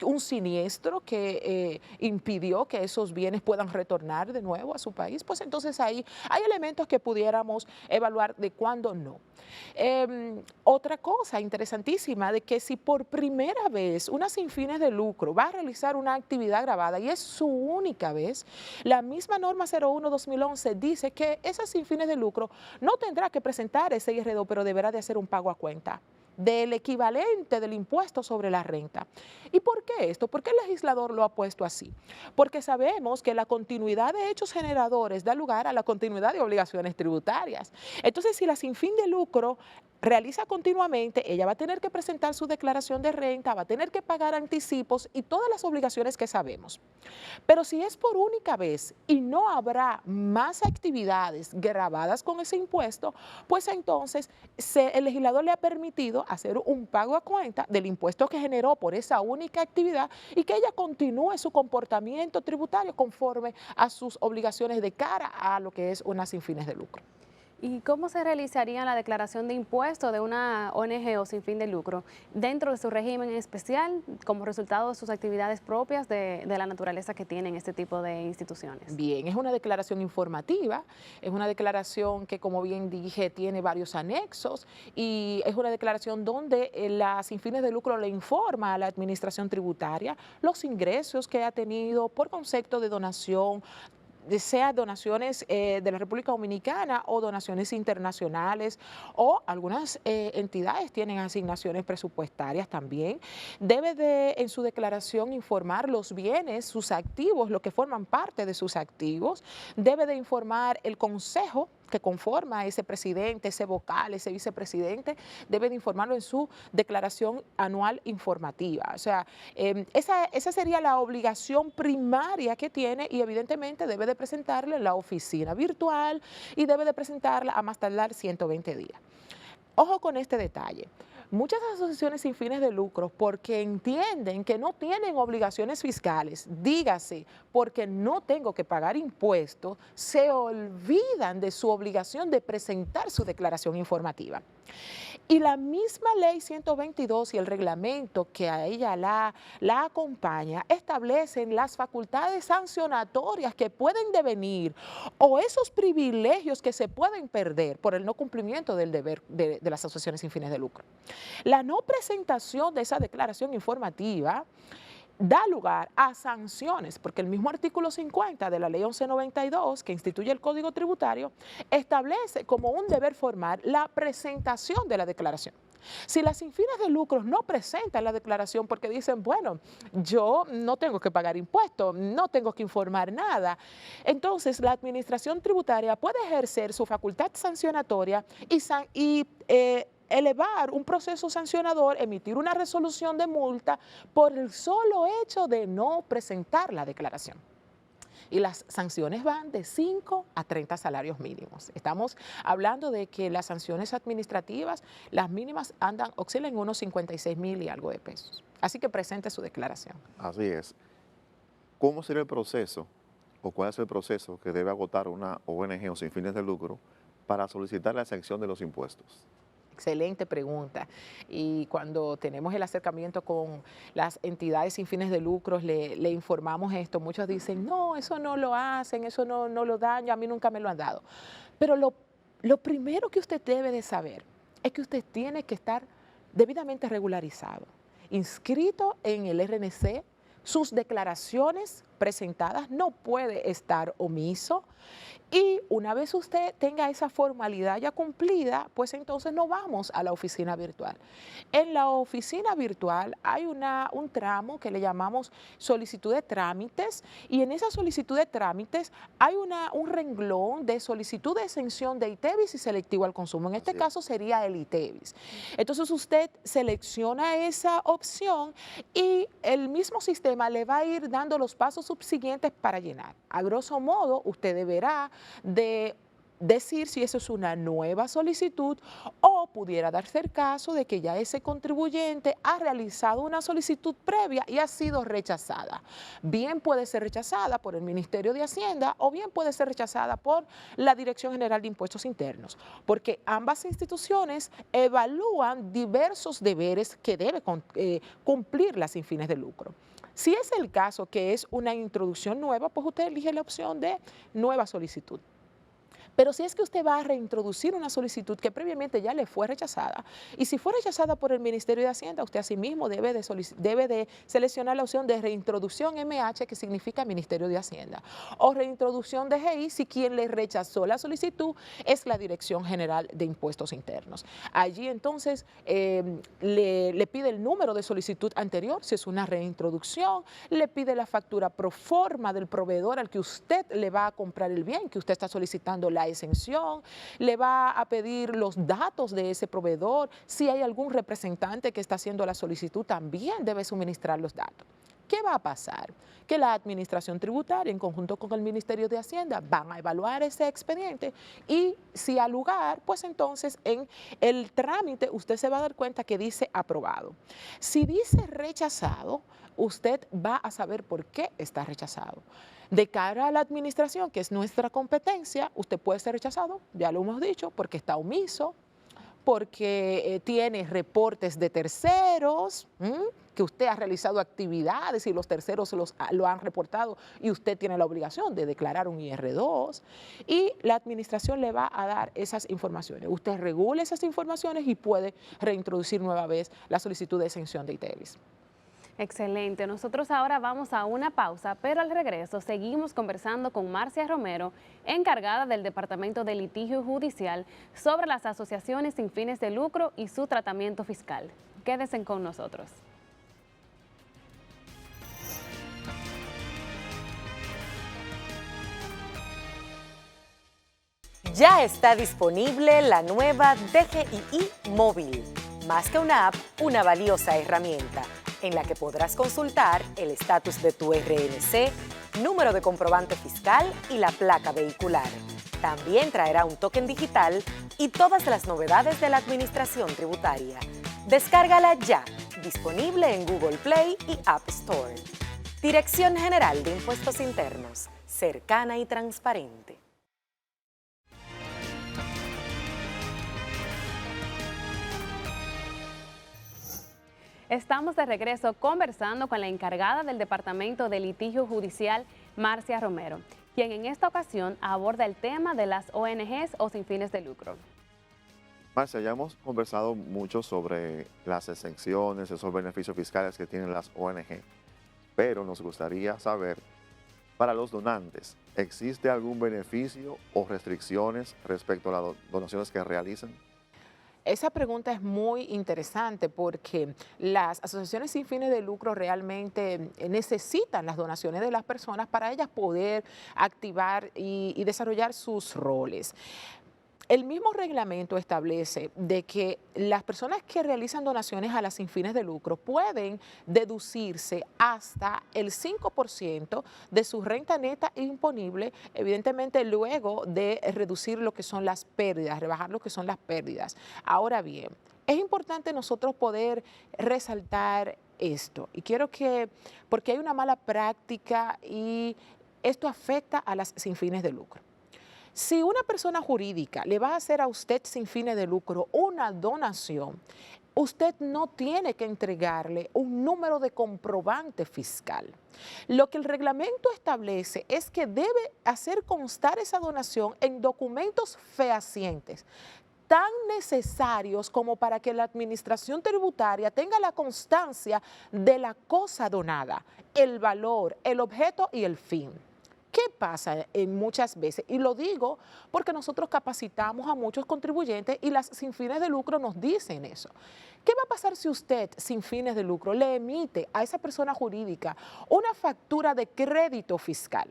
un siniestro que impidió que esos bienes puedan retornar de nuevo a su país, pues entonces ahí hay elementos que pudiéramos evaluar de cuándo no. Otra cosa interesantísima de que si por primera vez una sin fines de lucro va a realizar una actividad grabada y es su única vez, la misma norma 01/2011 dice que esa sin fines de lucro no tendrá que presentar ese IRD, pero deberá de hacer un pago a cuenta del equivalente del impuesto sobre la renta. ¿Y por qué esto? ¿Por qué el legislador lo ha puesto así? Porque sabemos que la continuidad de hechos generadores da lugar a la continuidad de obligaciones tributarias. Entonces, si la sin fin de lucro realiza continuamente, ella va a tener que presentar su declaración de renta, va a tener que pagar anticipos y todas las obligaciones que sabemos. Pero si es por única vez y no habrá más actividades grabadas con ese impuesto, pues entonces el legislador le ha permitido hacer un pago a cuenta del impuesto que generó por esa única actividad y que ella continúe su comportamiento tributario conforme a sus obligaciones de cara a lo que es una sin fines de lucro. ¿Y cómo se realizaría la declaración de impuestos de una ONG o sin fin de lucro dentro de su régimen especial como resultado de sus actividades propias de la naturaleza que tienen este tipo de instituciones? Bien, es una declaración informativa, es una declaración que, como bien dije, tiene varios anexos y es una declaración donde la sin fines de lucro le informa a la administración tributaria los ingresos que ha tenido por concepto de donación, sea donaciones de la República Dominicana o donaciones internacionales, o algunas entidades tienen asignaciones presupuestarias también. Debe de en su declaración informar los bienes, sus activos, lo que forman parte de sus activos. Debe de informar el consejo que conforma ese presidente, ese vocal, ese vicepresidente, debe de informarlo en su declaración anual informativa. O sea, esa sería la obligación primaria que tiene y evidentemente debe de presentarla en la oficina virtual y debe de presentarla a más tardar 120 días. Ojo con este detalle. Muchas asociaciones sin fines de lucro, porque entienden que no tienen obligaciones fiscales, dígase, porque no tengo que pagar impuestos, se olvidan de su obligación de presentar su declaración informativa. Y la misma ley 122 y el reglamento que a ella la acompaña establecen las facultades sancionatorias que pueden devenir o esos privilegios que se pueden perder por el no cumplimiento del deber de las asociaciones sin fines de lucro. La no presentación de esa declaración informativa da lugar a sanciones, porque el mismo artículo 50 de la ley 1192, que instituye el Código Tributario, establece como un deber formal la presentación de la declaración. Si las sin fines de lucro no presentan la declaración porque dicen, bueno, yo no tengo que pagar impuestos, no tengo que informar nada, entonces la administración tributaria puede ejercer su facultad sancionatoria y elevar un proceso sancionador, emitir una resolución de multa por el solo hecho de no presentar la declaración. Y las sanciones van de 5 a 30 salarios mínimos. Estamos hablando de que las sanciones administrativas, las mínimas oscilan en unos 56,000 y algo de pesos. Así que presente su declaración. Así es. ¿Cómo será el proceso o cuál es el proceso que debe agotar una ONG o sin fines de lucro para solicitar la exención de los impuestos? Excelente pregunta. Y cuando tenemos el acercamiento con las entidades sin fines de lucro, le informamos esto. Muchos dicen, no, eso no lo hacen, eso no lo dan, a mí nunca me lo han dado. Pero lo lo primero que usted debe de saber es que usted tiene que estar debidamente regularizado, inscrito en el RNC, sus declaraciones presentadas, no puede estar omiso. Y una vez usted tenga esa formalidad ya cumplida, pues entonces nos vamos a la oficina virtual. En la oficina virtual hay un tramo que le llamamos solicitud de trámites, y en esa solicitud de trámites hay un renglón de solicitud de exención de ITEVIS y selectivo al consumo. En este caso sería el ITEVIS. Entonces usted selecciona esa opción y el mismo sistema le va a ir dando los pasos subsiguientes para llenar. A grosso modo, usted deberá de decir si eso es una nueva solicitud, o pudiera darse el caso de que ya ese contribuyente ha realizado una solicitud previa y ha sido rechazada. Bien puede ser rechazada por el Ministerio de Hacienda o bien puede ser rechazada por la Dirección General de Impuestos Internos, porque ambas instituciones evalúan diversos deberes que debe cumplirlas sin fines de lucro. Si es el caso que es una introducción nueva, pues usted elige la opción de nueva solicitud. Pero si es que usted va a reintroducir una solicitud que previamente ya le fue rechazada, y si fue rechazada por el Ministerio de Hacienda, usted asimismo debe de seleccionar la opción de reintroducción MH, que significa Ministerio de Hacienda, o reintroducción DGI si quien le rechazó la solicitud es la Dirección General de Impuestos Internos. Allí entonces le pide el número de solicitud anterior, si es una reintroducción, le pide la factura pro forma del proveedor al que usted le va a comprar el bien, que usted está solicitando la exención, le va a pedir los datos de ese proveedor. Si hay algún representante que está haciendo la solicitud, también debe suministrar los datos. ¿Qué va a pasar? Que la Administración Tributaria, en conjunto con el Ministerio de Hacienda, van a evaluar ese expediente, y si ha lugar, pues entonces en el trámite usted se va a dar cuenta que dice aprobado. Si dice rechazado, usted va a saber por qué está rechazado. De cara a la administración, que es nuestra competencia, usted puede ser rechazado, ya lo hemos dicho, porque está omiso, porque tiene reportes de terceros, que usted ha realizado actividades y los terceros lo han reportado y usted tiene la obligación de declarar un IR2, y la administración le va a dar esas informaciones. Usted regula esas informaciones y puede reintroducir nueva vez la solicitud de exención de ITEVIS. Excelente. Nosotros ahora vamos a una pausa, pero al regreso seguimos conversando con Marcia Romero, encargada del Departamento de Litigio Judicial, sobre las asociaciones sin fines de lucro y su tratamiento fiscal. Quédense con nosotros. Ya está disponible la nueva DGII Móvil. Más que una app, una valiosa herramienta en la que podrás consultar el estatus de tu RNC, número de comprobante fiscal y la placa vehicular. También traerá un token digital y todas las novedades de la Administración Tributaria. Descárgala ya, disponible en Google Play y App Store. Dirección General de Impuestos Internos, cercana y transparente. Estamos de regreso conversando con la encargada del Departamento de Litigio Judicial, Marcia Romero, quien en esta ocasión aborda el tema de las ONGs o sin fines de lucro. Marcia, ya hemos conversado mucho sobre las exenciones, esos beneficios fiscales que tienen las ONG, pero nos gustaría saber, para los donantes, ¿existe algún beneficio o restricciones respecto a las donaciones que realizan? Esa pregunta es muy interesante porque las asociaciones sin fines de lucro realmente necesitan las donaciones de las personas para ellas poder activar y desarrollar sus roles. El mismo reglamento establece de que las personas que realizan donaciones a las sin fines de lucro pueden deducirse hasta el 5% de su renta neta imponible, evidentemente luego de reducir lo que son las pérdidas, rebajar lo que son las pérdidas. Ahora bien, es importante nosotros poder resaltar esto, y quiero porque hay una mala práctica y esto afecta a las sin fines de lucro. Si una persona jurídica le va a hacer a usted sin fines de lucro una donación, usted no tiene que entregarle un número de comprobante fiscal. Lo que el reglamento establece es que debe hacer constar esa donación en documentos fehacientes, tan necesarios como para que la administración tributaria tenga la constancia de la cosa donada, el valor, el objeto y el fin. ¿Qué pasa muchas veces? Y lo digo porque nosotros capacitamos a muchos contribuyentes y las sin fines de lucro nos dicen eso. ¿Qué va a pasar si usted, sin fines de lucro, le emite a esa persona jurídica una factura de crédito fiscal?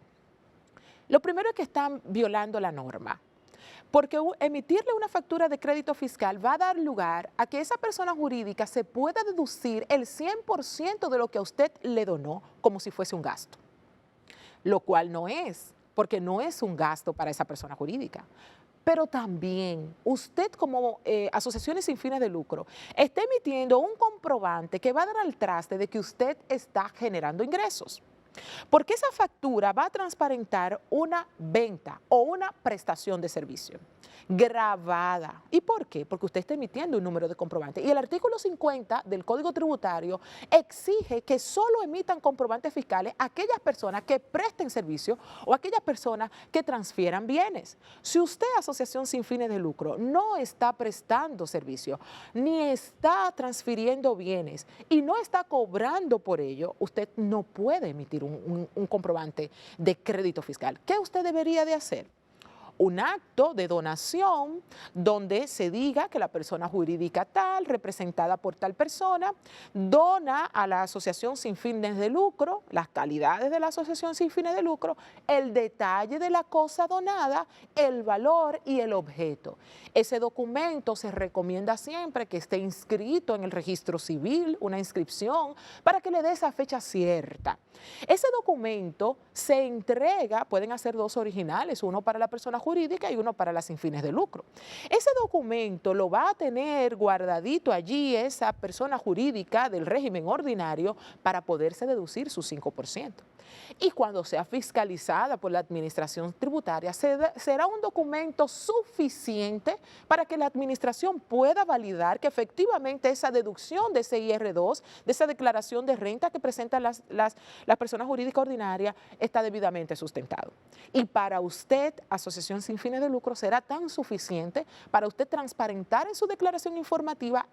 Lo primero es que están violando la norma, porque emitirle una factura de crédito fiscal va a dar lugar a que esa persona jurídica se pueda deducir el 100% de lo que a usted le donó como si fuese un gasto, lo cual no es, porque no es un gasto para esa persona jurídica. Pero también usted como asociaciones sin fines de lucro está emitiendo un comprobante que va a dar al traste de que usted está generando ingresos. Porque esa factura va a transparentar una venta o una prestación de servicio grabada. ¿Y por qué? Porque usted está emitiendo un número de comprobante. Y el artículo 50 del Código Tributario exige que solo emitan comprobantes fiscales aquellas personas que presten servicio o aquellas personas que transfieran bienes. Si usted, asociación sin fines de lucro, no está prestando servicio, ni está transfiriendo bienes y no está cobrando por ello, usted no puede emitir un comprobante de crédito fiscal. ¿Qué usted debería de hacer? Un acto de donación donde se diga que la persona jurídica tal, representada por tal persona, dona a la asociación sin fines de lucro, las calidades de la asociación sin fines de lucro, el detalle de la cosa donada, el valor y el objeto. Ese documento se recomienda siempre que esté inscrito en el registro civil, una inscripción, para que le dé esa fecha cierta. Ese documento se entrega, pueden hacer dos originales, uno para la persona jurídica y uno para las sin fines de lucro. Ese documento lo va a tener guardadito allí esa persona jurídica del régimen ordinario para poderse deducir su 5%. Y cuando sea fiscalizada por la administración tributaria, será un documento suficiente para que la administración pueda validar que efectivamente esa deducción de ese IR2, de esa declaración de renta que presentan las personas jurídicas ordinarias, está debidamente sustentado. Y para usted, asociación sin fines de lucro, será tan suficiente para usted transparentar en su declaración informativa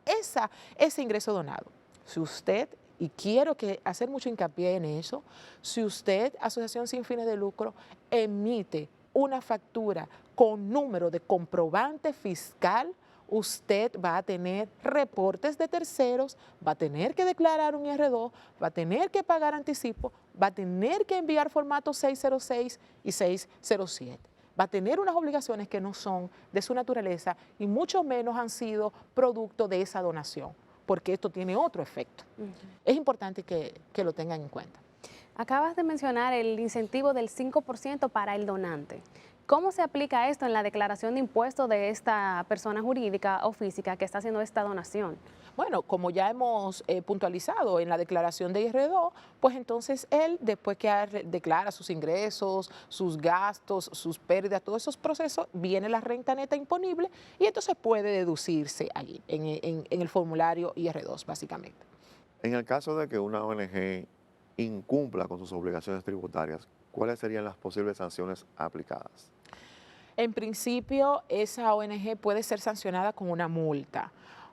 ese ingreso donado. Si usted, y quiero hacer mucho hincapié en eso, si usted, asociación sin fines de lucro, emite una factura con número de comprobante fiscal, usted va a tener reportes de terceros, va a tener que declarar un IR2, va a tener que pagar anticipo, va a tener que enviar formatos 606 y 607. Va a tener unas obligaciones que no son de su naturaleza y mucho menos han sido producto de esa donación, porque esto tiene otro efecto. Es importante que lo tengan en cuenta. Acabas de mencionar el incentivo del 5% para el donante. ¿Cómo se aplica esto en la declaración de impuestos de esta persona jurídica o física que está haciendo esta donación? Bueno, como ya hemos puntualizado en la declaración de IR2, pues entonces él, después que declara sus ingresos, sus gastos, sus pérdidas, todos esos procesos, viene la renta neta imponible y entonces puede deducirse allí, en el formulario IR2, básicamente. En el caso de que una ONG incumpla con sus obligaciones tributarias, ¿cuáles serían las posibles sanciones aplicadas? En principio, esa ONG puede ser sancionada con una multa.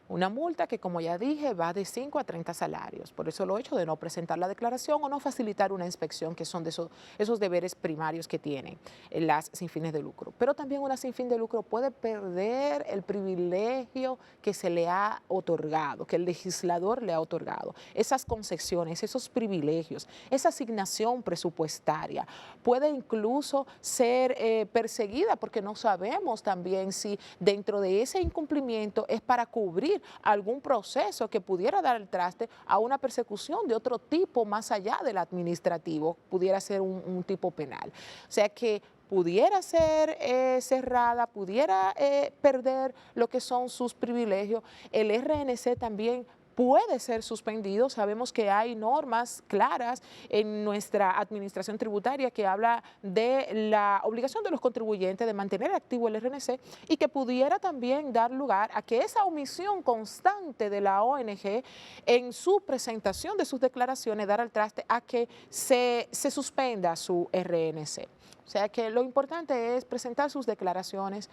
Una multa que, como ya dije, va de 5 a 30 salarios. Por eso lo hecho de no presentar la declaración o no facilitar una inspección, que son de esos deberes primarios que tienen las sin fines de lucro. Pero también una sin fin de lucro puede perder el privilegio que se le ha otorgado, que el legislador le ha otorgado. Esas concesiones, esos privilegios, esa asignación presupuestaria. Puede incluso ser perseguida porque no sabemos también si dentro de ese incumplimiento es para cubrir algún proceso que pudiera dar el traste a una persecución de otro tipo más allá del administrativo, pudiera ser un tipo penal. O sea que pudiera ser cerrada, pudiera perder lo que son sus privilegios. El RNC también puede ser suspendido. Sabemos que hay normas claras en nuestra administración tributaria que habla de la obligación de los contribuyentes de mantener activo el RNC y que pudiera también dar lugar a que esa omisión constante de la ONG en su presentación de sus declaraciones dar al traste a que se suspenda su RNC. O sea que lo importante es presentar sus declaraciones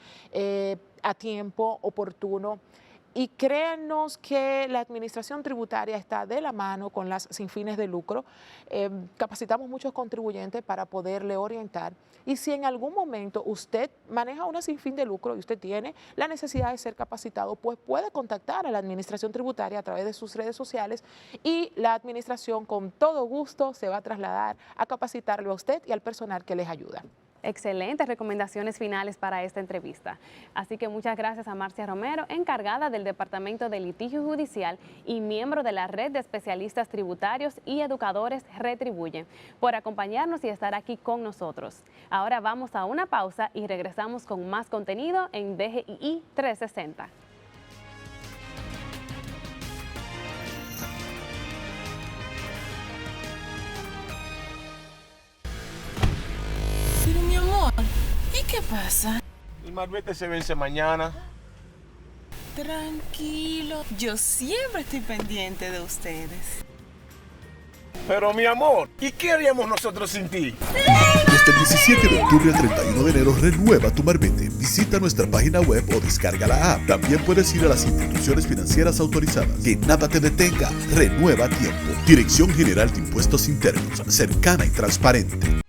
a tiempo oportuno. Y créanos que la administración tributaria está de la mano con las sin fines de lucro. Capacitamos muchos contribuyentes para poderle orientar. Y si en algún momento usted maneja una sin fin de lucro y usted tiene la necesidad de ser capacitado, pues puede contactar a la administración tributaria a través de sus redes sociales y la administración con todo gusto se va a trasladar a capacitarlo a usted y al personal que les ayuda. Excelentes recomendaciones finales para esta entrevista. Así que muchas gracias a Marcia Romero, encargada del Departamento de Litigio Judicial y miembro de la Red de Especialistas Tributarios y Educadores Retribuye, por acompañarnos y estar aquí con nosotros. Ahora vamos a una pausa y regresamos con más contenido en DGII 360. Pero mi amor, ¿y qué pasa? El marbete se vence mañana. Tranquilo, yo siempre estoy pendiente de ustedes. Pero mi amor, ¿y qué haríamos nosotros sin ti? Desde el 17 de octubre al 31 de enero renueva tu marbete. Visita nuestra página web o descarga la app. También puedes ir a las instituciones financieras autorizadas. Que nada te detenga. Renueva a tiempo. Dirección General de Impuestos Internos. Cercana y transparente.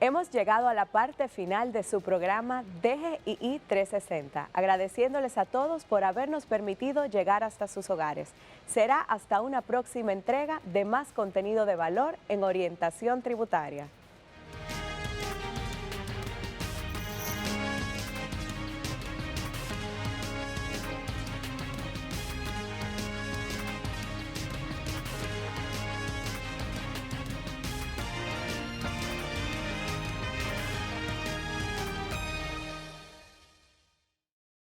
Hemos llegado a la parte final de su programa DGII 360, agradeciéndoles a todos por habernos permitido llegar hasta sus hogares. Será hasta una próxima entrega de más contenido de valor en orientación tributaria.